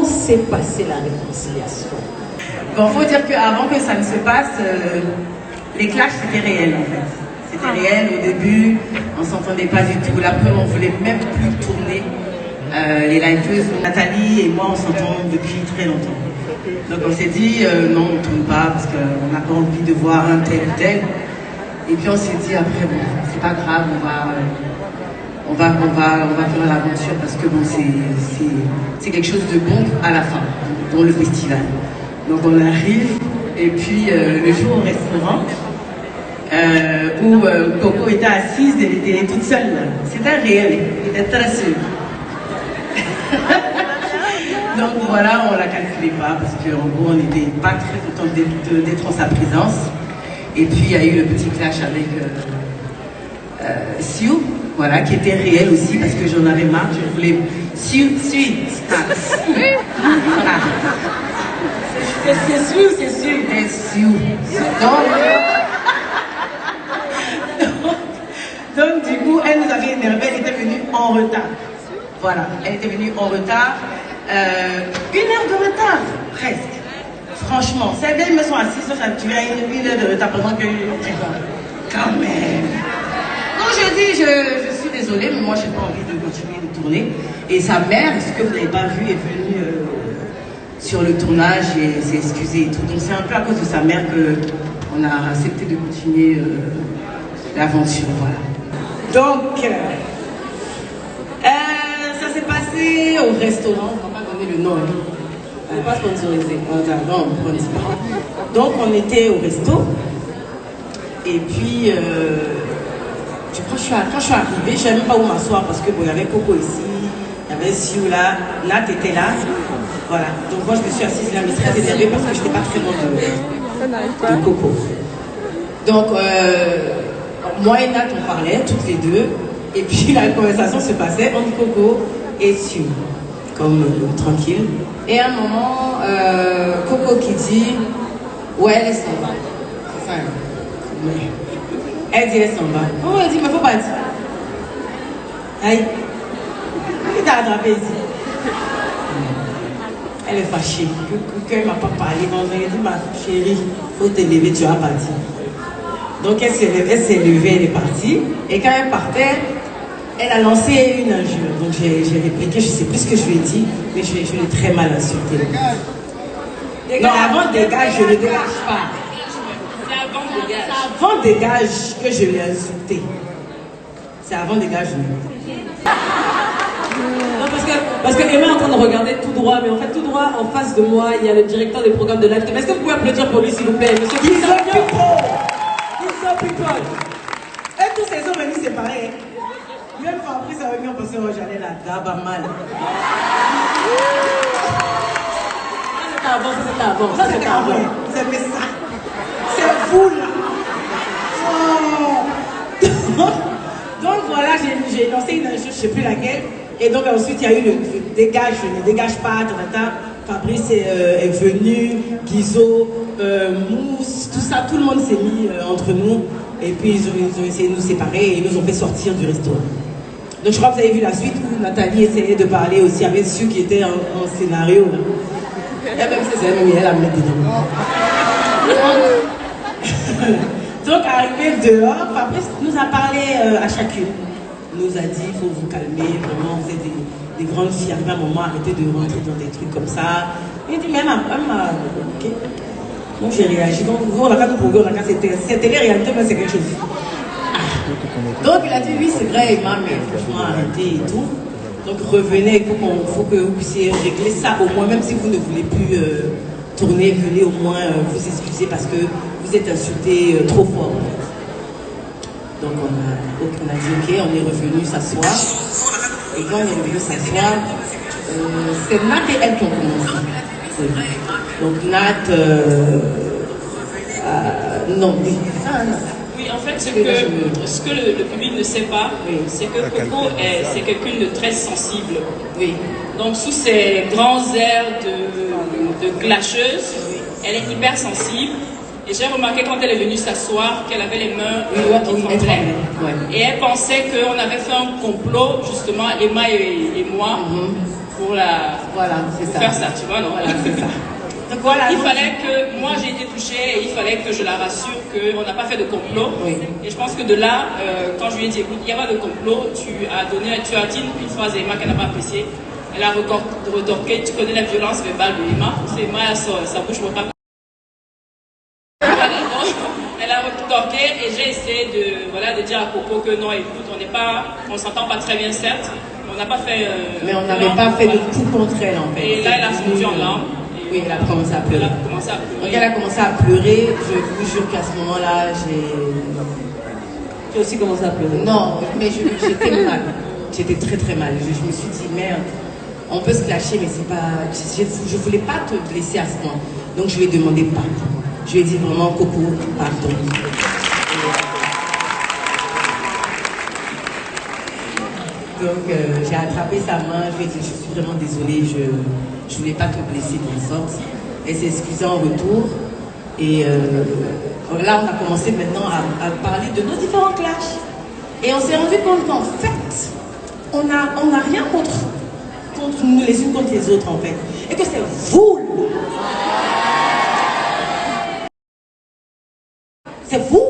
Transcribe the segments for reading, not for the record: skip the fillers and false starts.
comment s'est passée la réconciliation? Bon, faut dire qu'avant que ça ne se passe, les clashs c'était réel en fait. C'était réel au début, on s'entendait pas du tout. La preuve, on voulait même plus tourner. Les liveuses, Nathalie et moi, on s'entend depuis très longtemps. Donc on s'est dit non, on ne tourne pas parce qu'on n'a pas envie de voir un tel ou tel. Et puis on s'est dit après bon, c'est pas grave, on va faire l'aventure parce que bon, c'est quelque chose de bon à la fin, dans le festival. Donc on arrive et puis le jour au restaurant où Coco était assise, elle était toute seule. C'était réel, elle était très seule. Donc voilà, on ne la calculait pas parce qu'en gros on n'était pas très content d'être en sa présence. Et puis il y a eu le petit clash avec Sue, voilà, qui était réel aussi parce que j'en avais marre, je voulais Sue. C'est Sue. Donc du coup, elle nous avait énervé, elle était venue en retard. Voilà, elle était venue en retard. 1 heure de retard, presque. Franchement, ces vieilles me sont assises, ça durait 1 heure de retard pendant que quand même. Donc je dis, je suis désolée, mais moi j'ai pas envie de continuer de tourner. Et sa mère, ce que vous n'avez pas vu, est venue sur le tournage et s'est excusée et tout. Donc c'est un peu à cause de sa mère qu'on a accepté de continuer l'aventure, voilà. Donc, ça s'est passé au restaurant, on ne va pas donner le nom, on n'est pas sponsorisé, non, on ne dit pas. Donc on était au resto, et puis je crois que quand je suis arrivée, je ne savais même pas où m'asseoir parce que bon, il y avait Coco ici, il y avait Sue là, Nat était là, voilà. Donc moi je me suis assise là, mais très énervée parce que je n'étais pas très bonne de Coco. Donc moi et Nat on parlait, toutes les deux, et puis la conversation se passait entre Coco et Sue, comme tranquille. Et à un moment, Coco qui dit, ouais, elle s'en va. C'est ça, hein. Elle dit, elle s'en va. Oh, elle dit, mais faut pas dire. Aïe. Qui t'a attrapé ici? Elle est fâchée. Elle ne m'a pas parlé. Donc, elle dit, ma chérie, faut te lever, tu vas partir. Donc, elle s'est levée, elle est partie. Et quand elle partait, elle a lancé une injure. Donc, j'ai répliqué, je ne sais plus ce que je lui ai dit, mais je l'ai très mal insulté. Non, avant dégage, je ne dégage pas. C'est avant dégage que je l'ai insulté. C'est avant dégage. Non, parce que Emma est en train de regarder tout droit, mais en fait, tout droit, en face de moi, il y a le directeur des programmes de live. Est-ce que vous pouvez applaudir pour lui, s'il vous plaît, monsieur Gizo People. Et tous ces hommes venus séparés. Même quand après sa réunion, parce que j'allais la daba mal. Ça, c'était avant. C'est ça. C'est vous là. Oh. Donc voilà, j'ai lancé une injure, je ne sais plus laquelle. Et donc ensuite, il y a eu le dégage, je ne dégage pas, Fabrice est venu, Gizo, Mousse, tout ça, tout le monde s'est mis entre nous. Et puis ils ont essayé de nous séparer et ils nous ont fait sortir du restaurant. Donc je crois que vous avez vu la suite où Nathalie essayait de parler aussi avec ceux qui étaient en scénario. Là. Et même c'est elle, elle a mis dedans. Donc arrivé dehors, Fabrice nous a parlé à chacune. Il nous a dit, il faut vous calmer, vraiment, vous êtes des grandes filles, arrivez à un moment, arrêtez de rentrer dans des trucs comme ça. Il dit, mais elle m'a ok. Donc j'ai réagi. Donc vous, on a pas pour vous, c'était télé-réalité, mais c'est quelque chose. Donc il a dit, oui, c'est vrai, Emma, mais franchement, arrêtez et tout. Donc revenez, il faut que vous puissiez régler ça au moins, même si vous ne voulez plus tourner, venez au moins vous excuser parce que vous êtes insulté trop fort. Donc on a dit ok, on est revenu s'asseoir. Et quand on est revenu s'asseoir, c'est Nat et elle qui ont commencé. Donc Nat, non, oui. Oui, en fait, ce que le public ne sait pas, oui, c'est que Coco, c'est quelqu'un de très sensible. Oui. Donc, sous ses grands airs de clasheuse, elle est hyper sensible. Et j'ai remarqué quand elle est venue s'asseoir qu'elle avait les mains qui tremblaient. Et elle pensait qu'on avait fait un complot, justement, Emma et moi, pour pour la Voilà, c'est pour ça. faire ça, tu vois, non? Voilà, c'est ça. Donc voilà. Il donc- fallait que, moi j'ai été touchée et il fallait que je la rassure qu'on n'a pas fait de complot. Oui. Et je pense que de là, quand je lui ai dit, écoute, il n'y a pas de complot, tu as dit une phrase à Emma qu'elle n'a pas appréciée. Elle a retorqué, tu connais la violence verbale de Emma. C'est Emma, sa bouche me pas. Elle a retorqué et j'ai essayé de dire à Coco que non, écoute, on s'entend pas très bien certes, mais on n'a pas fait. Mais on n'avait pas fait de coup contre elle en fait. Et là, elle a fondu en larmes. Oui, elle a commencé à pleurer. Elle a commencé à pleurer. Donc elle a commencé à pleurer. Je vous jure qu'à ce moment-là, Tu as aussi commencé à pleurer. Non, mais j'étais mal. J'étais très très mal. Je me suis dit, merde, on peut se clasher, mais c'est pas. Je voulais pas te blesser à ce point. Donc je lui ai demandé pardon. Je lui ai dit vraiment, Coco, pardon. Donc j'ai attrapé sa main, je lui ai dit, je suis vraiment désolée, je voulais pas te blesser de la sorte. Elle s'est excusée en retour. Et là, on a commencé maintenant à parler de nos différents clashs. Et on s'est rendu compte qu'en fait, on n'a rien contre nous les unes contre les autres en fait. Et que c'est vous. C'est vous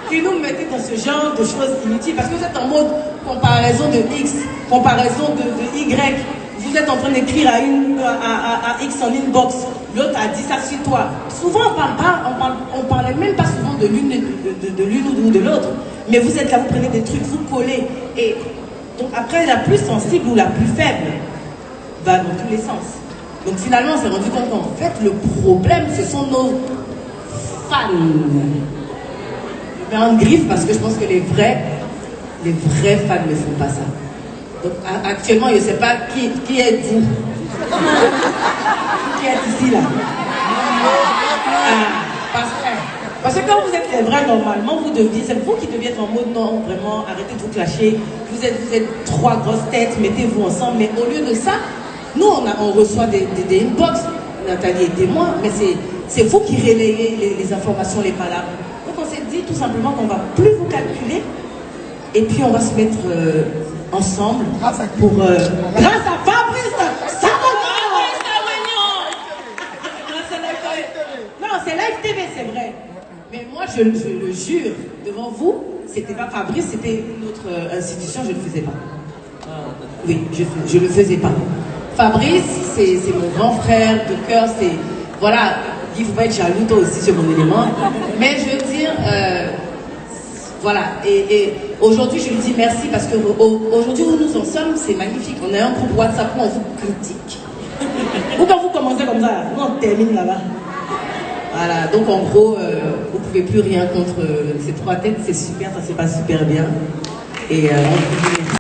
qui nous mettez dans ce genre de choses inutiles. Parce que vous êtes en mode comparaison de X, comparaison de Y. Vous êtes en train d'écrire à X en inbox. L'autre a dit ça sur toi. Souvent, on parlait même pas souvent de l'une ou de l'autre. Mais vous êtes là, vous prenez des trucs, vous collez. Et donc après, la plus sensible ou la plus faible va dans tous les sens. Donc finalement, on s'est rendu compte qu'en fait, le problème, ce sont nos fans. Je mets en griffe parce que je pense que les vrais fans ne font pas ça. Donc actuellement, je ne sais pas qui êtes-vous. Qui est ici là? Parce que quand vous êtes les vrais, normalement, c'est vous qui deviez être en mode non, vraiment, arrêtez de vous clasher. Vous êtes trois grosses têtes, mettez-vous ensemble. Mais au lieu de ça, nous, on reçoit des inbox, Nathalie et moi, mais c'est vous qui relayez les informations, les palabres. Donc on s'est dit tout simplement qu'on ne va plus vous calculer et puis on va se mettre ensemble pour... grâce à Fabrice Non, c'est Live TV, c'est vrai. Mais moi, je le jure, devant vous, c'était pas Fabrice, c'était une autre institution, je ne le faisais pas. Oui, je ne le faisais pas. Fabrice, c'est mon grand frère de cœur, c'est... Voilà, il faut pas être jaloux toi aussi sur mon élément. Mais je veux dire, voilà, et aujourd'hui je lui dis merci parce qu'aujourd'hui où nous en sommes, c'est magnifique. On a un groupe WhatsApp où on vous critique. Ou quand vous commencez comme ça, nous on termine là-bas. Voilà, donc en gros, vous ne pouvez plus rien contre ces trois têtes, c'est super, ça se passe super bien. Et on vous dit merci.